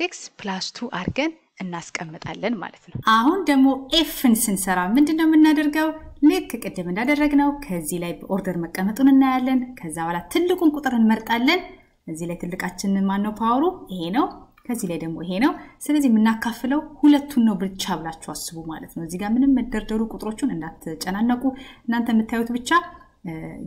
- x + 2 አድርገን እናስቀምጣለን ማለት ነው አሁን ደግሞ fን ስንሰራ ምንድነው የምናደርገው ልክ ቅድም እንዳደረግነው ከዚህ ላይ በኦርደር መቀመጡን እናያለን ከዛ በኋላ ትልቁን ቁጥር እንመርጣለን እዚህ ላይ ትልቃችን ማን ነው ፓወሩ ይሄ ነው ከዚህ ላይ ደግሞ ይሄ ነው ስለዚህ የምናካፍለው ሁለቱን ነው ብቻ ብላችሁ አስቡ ማለት ነው እዚህ ጋር ምንም መደርደሩ ቁጥሮቹን እንዳትጨናነቁ እናንተ የምታዩት ብቻ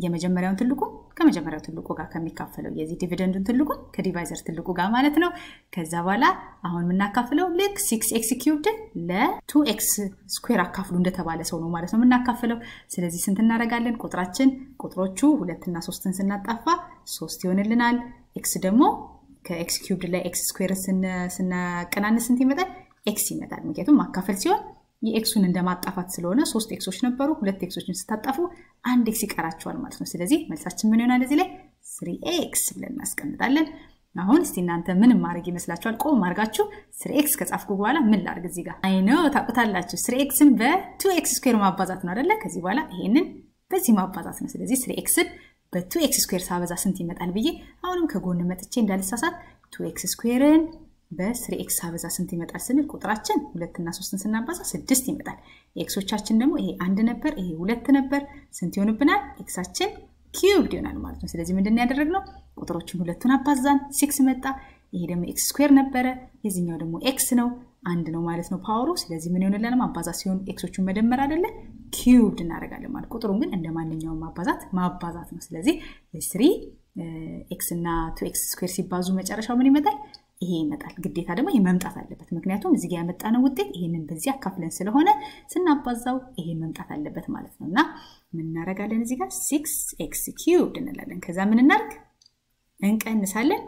የመጀመሪያውን ትልቁ ከመጀመሪያው ትልቁ ጋር ከሚካፈለው የዚህ ዲቪደንዱን ትልቁ ከዲቫይዘር ትልቁ ጋር ማለት ነው ከዛ በኋላ አሁን የምናካፍለው ልክ 6x³ ለ2x² አካፍሉ እንደተባለ ሰው ነው ማለት ነው የምናካፍለው ስለዚህ ስንት እናደርጋለን ቁጥሮቹ 2 እና 3ን ስናጣፋ 3 ይሆንልናል x ደግሞ ከx³ ላይ x² ስናቀናንስ ስንት ይመጣል x ይመጣል ምክንያቱም ማካፈል ሲሆን የኤክሱን እንደማጣፋት ስለሆነ 3 ኤክሶች ነበሩ 2 ኤክሶችን ስታጣፉ 1 ኤክስ ይቀራቸዋል ማለት ነው ስለዚህ መልሳችን ምን ይሆናል እዚህ ላይ 3x ብለን እናስቀምጣለን አሁን እስቲ እናንተ ምን ማድረግ ይመስላችኋል ቆም አድርጋችሁ 3x ከጻፍኩ በኋላ ምን ላድርግ እዚህ ጋር አይ ነው ታውቁታላችሁ 3xን በ2x² ማባዛት ነው አይደለ ከዚህ በኋላ ይሄንን በዚህ ማባዛት ነው ስለዚህ 3xን በ2x² ሳበዛ ስንት ይመጣል ብዬ አሁንም ከጎን መጥቼ እንዳልሳሳት 2x²ን በ3x ሳበዛ ስንት ይመጣል ስንል ቁጥራችን 2 እና 3ን ስናባዛ 6 ይመጣል ኤክሶቻችን ደግሞ ይሄ 1 ነበር ይሄ 2 ነበር ስንት ይሆንብናል ኤክሳችን ኪዩብድ ይሆናል ማለት ነው ስለዚህ ምንድነው ያደረግነው ቁጥሮችን ሁለቱን አባዛን 6 መጣ ይሄ ደግሞ x² ነበረ የዚህኛው ደግሞ x ነው 1 ነው ማለት ነው ፓወሩ ስለዚህ ምን ይሆንልናል ማባዛ ሲሆን ኤክሶቹን መደመር አይደለ ኪዩብድ እናደርጋለን ማለት ቁጥሩን ግን እንደማንኛውም ማባዛት ነው ስለዚህ 3x እና 2x² ሲባዙ መጨረሻው ምን ይመጣል ይሄ ይመጣል ግዴታ ደግሞ መምጣት አለበት ምክንያቱም እዚህ ጋር ያመጣነው ውጤት ይሄንን በዚህ አካፍለን ስለሆነ ስናባዛው ይሄ መምጣት አለበት ማለት ነውና ምን እናደርጋለን እዚህ ጋር 6x³ እንላለን ከዛ ምን እናርግ እንቀንሳለን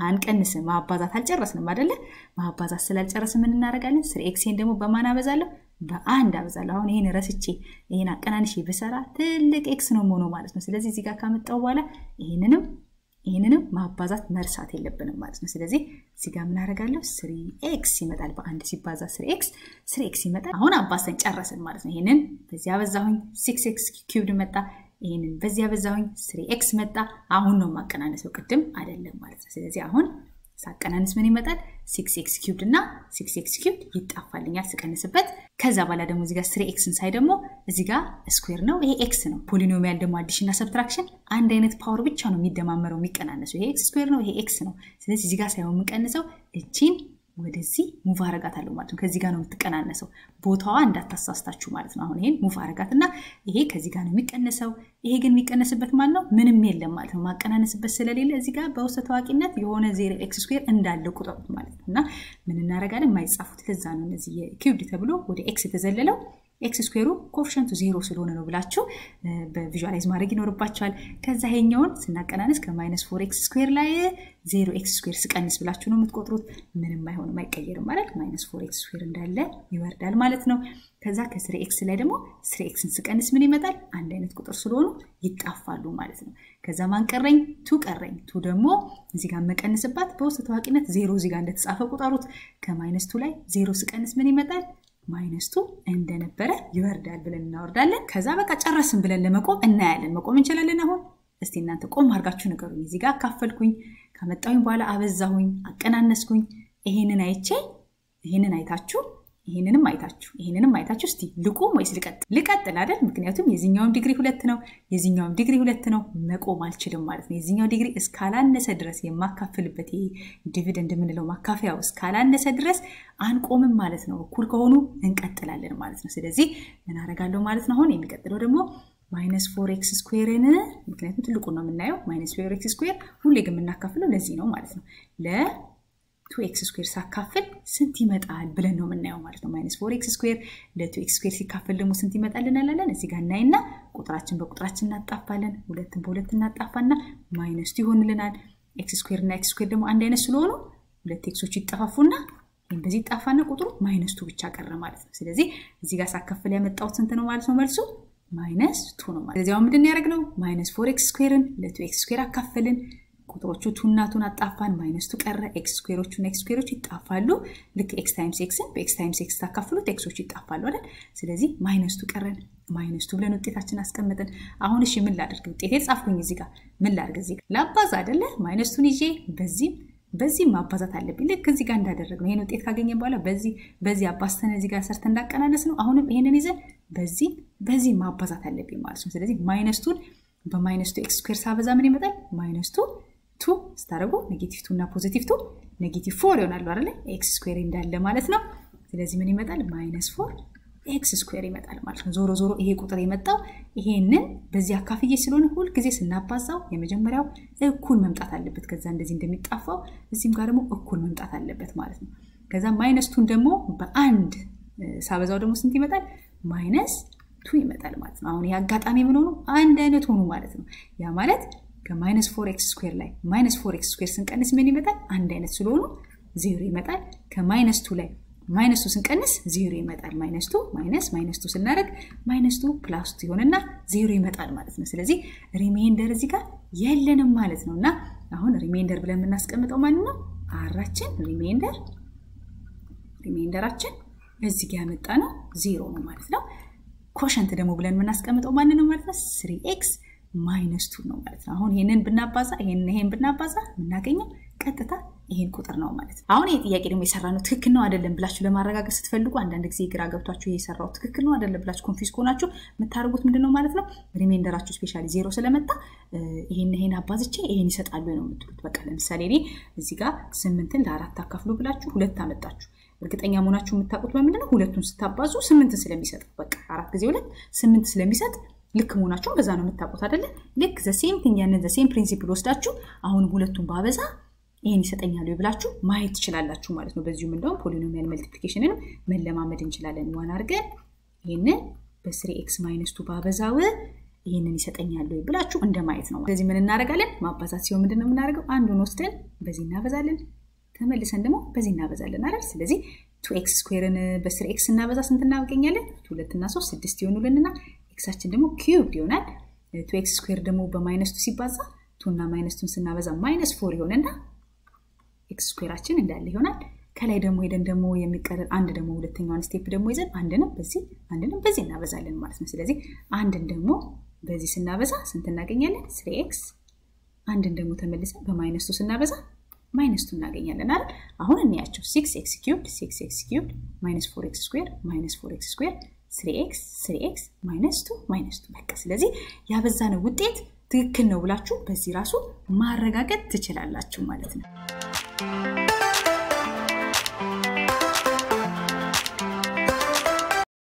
አንቀንስም ማባዛት አልጨረስንም አይደለ ማባዛት ስላልጨረስን ምን እናደርጋለን 3xን ደግሞ በማን አበዛለሁ በ1 አበዛለሁ አሁን ይሄን ረስቼ ይሄን አቀናንሼ ብሰራ ትልቅ x ነው ሆኖ ማለት ነው ስለዚህ እዚህ ጋር ካመጣው በኋላ ይሄንንም ይሄንንም ማባዛት መርሳት የለብንም ማለት ነው ስለዚህ እዚህ ጋር ምን አደርጋለሁ 3x ይመጣል በአንድ ሲባዛ 3x ይመጣል አሁን አባሰን ጨረስን ማለት ነው ይሄንን በዚያ በዛሁኝ 6x cubed መጣ ይሄንን በዚያ በዛሁኝ 3x መጣ አሁን ነው ማቀናነሰው ቅድም አይደለም ማለት ነው ስለዚህ አሁን ሳቀናንስ ምን ይመጣል 6x cubed እና 6x cubed ይጣፋልኛል ስቀንስበት ከዛ በኋላ ደግሞ እዚህ ጋር 3x ሳይ ደግሞ እዚህ ጋር ስኩዌር ነው ይሄ x ነው ፖሊኖሚያል ደግሞ አዲሽን እና ሰብትራክሽን አንድ አይነት ፓወር ብቻ ነው የሚደማመረው የሚቀናነሰው ይሄ x ስኩዌር ነው ይሄ x ነው ስለዚህ እዚህ ጋር ሳይሆን የምንቀንሰው እቺን ወደዚህ ሙቭ አረጋታለሁ ማለት ነው ከዚህ ጋር ነው የምትቀናነሰው ቦታዋ እንዳታሳስታችሁ ማለት ነው አሁን ይሄን ሙቭ አረጋትና ይሄ ከዚህ ጋር ነው የሚቀነሰው ይሄ ግን የሚቀነስበት ማለት ነው ምንም የለም ማለት ነው ማቀናነስበት ስለሌለ እዚህ ጋር በውስጥ ታዋቂነት የሆነ 0x² እንዳለ ቁጥሩት ማለት ነውና ምን እናረጋለን ማይጻፉት ለዛ ነው እነዚህ ኪዩብድ ተብሎ ወደ x ተዘለለው x ስኩዌሩ ኮኤፊሺየንቱ 0 ስለሆነ ነው ብላችሁ በቪዥዋላይዝ ማድረግ ይኖርባችኋል ከዛ ሄኛውን ስናቀናነስ ከ-4x ስኩዌር ላይ 0x ስኩዌር ስቀንስ ብላችሁ ነው የምትቆጥሩት ምንም አይሆንም አይቀየርም ማለት -4x ስኩዌር እንዳለ ይወርዳል ማለት ነው ከዛ ከ3x ላይ ደግሞ 3xን ስቀንስ ምን ይመጣል አንድ አይነት ቁጥር ስለሆኑ ይጣፋሉ ማለት ነው ከዛ ማን ቀረኝ 2 ቀረኝ 2 ደግሞ እዚህ ጋር መቀነስባት በውስጥ ታዋቂነት 0 እዚህ ጋር እንደተጻፈ ቁጥሩት ከ-2 ላይ 0 ስቀንስ ምን ይመጣል -2 እንደነበረ ይወርዳል ብለን እናወርዳለን ከዛ በቃ ጨረስን ብለን ለመቆም እናያለን መቆም እንችላለን አሁን እስቲ እናንተ ቆም አርጋችሁ ንገሩኝ እዚህ ጋር አካፈልኩኝ ከመጣሁኝ በኋላ አበዛሁኝ አቀናነስኩኝ ይሄንን አይቼ ይሄንን አይታችሁ ይሄንንም አይታችሁ እስቲ ልቆም ወይስ ልቀጥል አይደል ምክንያቱም የዚህኛውም ዲግሪ 2 ነው የዚህኛውም ዲግሪ 2 ነው መቆም አልችልም ማለት ነው የዚህኛው ዲግሪ እስካላነሰ ድረስ የማካፈልበት ዲቪደንድ ምንለው ማካፈያው እስካላነሰ ድረስ አንቆምም ማለት ነው እኩል ከሆኑ እንቀጥላለን ማለት ነው ስለዚህ ምን አረጋለሁ ማለት ነው አሁን የሚቀጥለው ደግሞ -4x ስኩዌርን ምክንያቱም ትልቁ ነው የምናየው -4x ስኩዌር ሁሌ ግን የምናካፍለው ለዚህ ነው ማለት ነው ለ2x ስኩዌር ሳካፍል ስንት ይመጣል ብለን ነው የምናየው ማለት ነው -4x ስኩዌር ለ2x ስኩዌር ሲካፈል ደግሞ ስንት ይመጣልን አላለን እዚህ ጋር እናይና ቁጥራችን በቁጥራችን እናጣፋለን ሁለትን በሁለት እናጣፋና ማይነስ ይሆንልናል x ስኩዌር እና x ስኩዌር ደግሞ አንድ አይነት ስለሆኑ ሁለት xዎች ይጣፋፉና እንደዚህ ጣፋና ቁጥሩ -2 ብቻ ቀረ ማለት ነው ስለዚህ እዚህ ጋር ሳካፍል ያመጣው ስንት ነው ማለት ነው መልሱ -2 ነው ማለት ስለዚህ አሁን ምንድን ያደርግነው -4x ስኩዌርን ለ2x ስኩዌር አካፈልን ቁጥሮቹ 2 እና 2 አጣፋን -2 ቀረ x ስኩዌሮቹ እና x ስኩዌሮቹ ይጣፋሉ ልክ x ታይምስ x በx ታይምስ x ታካፍሉት xዎቹ ይጣፋሉ አይደል ስለዚህ -2 ቀረን -2 ብለን ውጤታችን አስቀምጠን አሁን እሺ ምን ላድርግ ውጤቴ ጻፍኩኝ እዚህ ጋር ምን ላድርግ እዚህ ጋር ላባዛ አይደለ -2ን ይዤ በዚህ ማባዛት አለብኝ ልክ እዚህ ጋር እንዳደረግነው ይሄን ውጤት ካገኘን በኋላ በዚህ አባስተን እዚህ ጋር ሰርተን እንዳቀናነስ ነው አሁንም ይሄንን ይዘን በዚህ ማባዛት አለብኝ ማለት ነው ስለዚህ -2ን በ-2x ስኩዌር ሳበዛ ምን ይመጣል -2 ስታረጉ ኔጌቲቭ 2 እና ፖዚቲቭ 2 ኔጌቲቭ 4 ይሆናል አይደል x ስኩዌር እንዳለ ማለት ነው ስለዚህ ምን ይመጣል -4x ስኩዌር ይመጣል ማለት ነው ዞሮ ይሄ ቁጥር የመጣው ይሄንን በዚህ አካፍዬ ስለሆነ ሁሉ ጊዜ ስናባዛው የመጀመሪያው እኩል መምጣት አለበት ከዛ እንደዚህ እንደሚጣፋው እዚህም ጋር ደግሞ እኩል መምጣት አለበት ማለት ነው ከዛ -2 ደግሞ በአንድ ሳበዛው ደግሞ ስንት ይመጣል -2 ይመጣል ማለት ነው አሁን ይሄ አጋጣሚ ምን ሆኖ አንድ አይነት ሆኖ ማለት ነው ያ ማለት ከ-4x ስኩዌር ላይ -4x ስኩዌር ስንቀንስ ምን ይመጣል አንድ አይነት ስለሆኑ 0 ይመጣል ከ-2 ላይ -2 ስንቀንስ 0 ይመጣል -2 ስናደርግ -2 +2 ይሆንና 0 ይመጣል ማለት ነው ስለዚህ ሪሜይንደር እዚህ ጋር የለንም ማለት ነውና አሁን ሪሜይንደር ብለን የምናስቀምጠው ማለት ነው አራችን ሪሜይንደራችን እዚህ ጋር ያመጣ ነው 0 ነው ማለት ነው ኮሸንት ደግሞ ብለን የምናስቀምጠው ማለት ነው 3x -2 ነው ማለት ነው አሁን ይሄንን ብናባዛ ይሄን ብናባዛ ምናገኘው ቀጥታ ይሄን ቁጥር ነው ማለት ነው አሁን ይሄ ጥያቄ ደግሞ የሰራነው ትክክል ነው አይደለም ብላችሁ ለማረጋገጥ ስትፈልጉ አንዳንድ ጊዜ ግራ ገብታችሁ የሰራው ትክክል ነው አይደለም ብላችሁ ኮንፊውዝ ሆናችሁ የምታርጉት ምንድነው ማለት ነው ሪሜይንደራችሁ ስፔሻሊ 0 ስለመጣ ይሄን አባዝቼ ይሄን ይሰጣሉ ነው የምትሉት በቃ ለምሳሌ እኔ እዚህ ጋር 8ን ለ4 አካፍሉ ብላችሁ 2 አመጣችሁ እርግጠኛ መሆናችሁ የምታውቁት በምንድነው ሁለቱን ስታባዙ 8 ስለሚሰጥ በቃ 4 ጊዜ 2 8 ስለሚሰጥ ልክ መሆናችሁ በዛ ነው የምታውቁት አይደለ ልክ ዘ ሴም ቲንግ ያንን ዘ ሴም ፕሪንሲፕል ወስዳችሁ አሁን ሁለቱን ባበዛ ይሄን ይሰጠኛል ይብላችሁ ማየት ትችላላችሁ ማለት ነው በዚሁም እንደውም ፖሊኖሚያል መልቲፕሊኬሽንን መለማመድ እንችላለን ዋን አርገን ይሄንን በ3x -2 ባበዛው ይሄንን ይሰጠኛል ይብላችሁ እንደማየት ነው ስለዚህ ምን እናደርጋለን ማባዛት ሲሆን ምንድነው የምናደርገው አንዱን ወስደን በዚህ እናበዛለን ተመልሰን ደግሞ በዚህ እናበዛለን አይደል ስለዚህ 2x ስኩዌርን በ3x እናበዛ ስንት እናገኛለን 2 እና 3 6 ይሆኑልንና xአችን ደግሞ ኪዩብድ ይሆናል 2x ስኩዌር ደግሞ በ-2 ሲባዛ 2 እና -2 ስናበዛ -4 ይሆንና x ስኩዌራችን እንዳለ ይሆናል ከላይ ደግሞ ሄደን ደግሞ የሚቀረን አንድ ደግሞ ሁለተኛውን ስቴፕ ደግሞ ይዘን አንድንም በዚህ እናበዛለን ማለት ነው ስለዚህ አንድን ደግሞ በዚህ ስናበዛ ስንት እናገኛለን 3x አንድን ደግሞ ተመልሰን በ-2 ስናበዛ -2 እናገኛለን አይደል አሁን እንያቸው 6x cubed -4x squared 3x -2 በቃ ስለዚህ ያበዛነው ውጤት ትክክል ነው ብላችሁ በዚህ ራሱ ማረጋገጥ ትችላላችሁ ማለት ነው